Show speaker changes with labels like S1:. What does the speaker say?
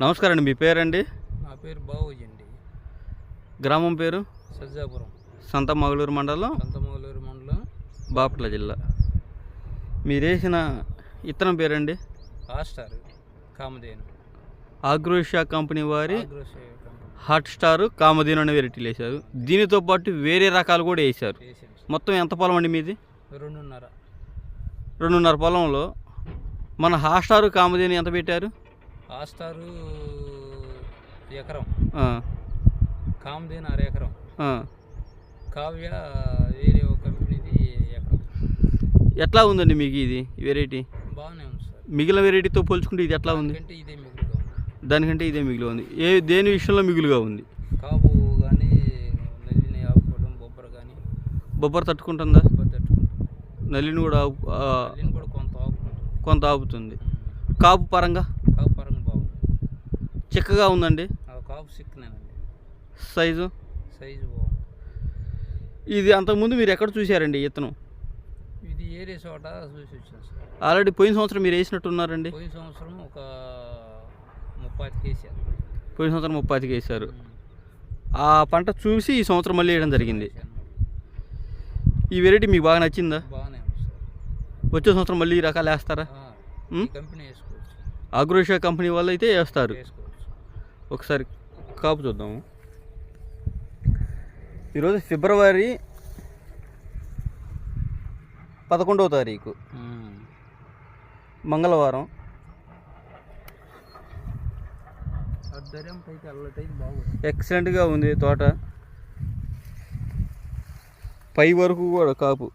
S1: నమస్కారం అండి, మీ పేరండి?
S2: నా పేరు బాబుజీ అండి.
S1: గ్రామం పేరు?
S2: సజ్జాపురం,
S1: సంతమగలూరు మండలం,
S2: సంతమగలూరు మండలం,
S1: బాపట్ల జిల్లా. మీరు వేసిన ఇత్తనం పేరండి?
S2: హాట్స్టార్ కామధేను.
S1: ఆగ్రోషియా కంపెనీ వారి
S2: ఆగ్రోషియా కంపెనీ
S1: హాట్ స్టార్ కామధేను అనే వెరైటీలు వేశారు. దీనితో పాటు వేరే రకాలు కూడా వేశారు.
S2: వేసాను.
S1: మొత్తం ఎంత పొలం అండి మీది?
S2: 2.5.
S1: 2.5 పొలంలో మన హాట్ స్టార్ కామధేను ఎంత పెట్టారు?
S2: హాట్స్టార్ ఎకరం,
S1: ఆ,
S2: కామధేను 1/2 ఎకరం,
S1: ఆ.
S2: కావ్య వేరే ఒక కంపెనీది ఎకరం.
S1: ఎట్లా ఉందండి మీకు ఇది వెరైటీ?
S2: బాగానే ఉంది సార్.
S1: మిగిలిన వెరైటీతో పోల్చుకుంటే ఇది ఎట్లా ఉంది?
S2: దానికంటే ఇదే మిగులుగా ఉంది.
S1: దానికంటే ఇదే మిగిలి ఉంది. దేని విషయంలో మిగులుగా ఉంది?
S2: కాపు కానీ, నల్లిని ఆపుకోవడం, బొబ్బర కానీ.
S1: బొబ్బర తట్టుకుంటుందా?
S2: బొబ్బర తట్టుకుంటుంది.
S1: నల్లిని కూడా
S2: నల్లిని కూడా కొంత ఆపుకుంటుంది.
S1: కొంత ఆపుతుంది. కాపు పరంగా?
S2: కాపు పరంగా బాగుంది.
S1: చిక్కగా ఉందండి.
S2: కాపు సిక్కునేనండి.
S1: సైజు
S2: బాగుంది.
S1: ఇది అంతకుముందు మీరు ఎక్కడ చూశారండి ఇత్తనం?
S2: ఇది ఏరే చోట చూసి వచ్చాను సార్.
S1: ఆల్రెడీ పోయిన సంవత్సరం మీరు వేసినట్టున్నారండి.
S2: పోయిన సంవత్సరం ఒక 35 వేసాను.
S1: పోయిన సంవత్సరం 35 వేశారు. ఆ పంట చూసి ఈ సంవత్సరం మళ్ళీ వేయడం జరిగింది. ఈ వెరైటీ మీకు బాగా నచ్చిందా?
S2: బాగానే ఉంది సార్.
S1: వచ్చే సంవత్సరం మళ్ళీ ఈ రకాలు వేస్తారా?
S2: ఈ కంపెనీ వేసుకోవచ్చు.
S1: ఆగ్రోషియా కంపెనీ వాళ్ళు అయితే వేస్తారు.
S2: వేసుకోవచ్చు.
S1: ఒకసారి కాపు చూద్దాము. ఈరోజు ఫిబ్రవరి 11వ తారీఖు, మంగళవారం. ఎక్సలెంట్గా ఉంది తోట. పై వరకు కూడా కాపు.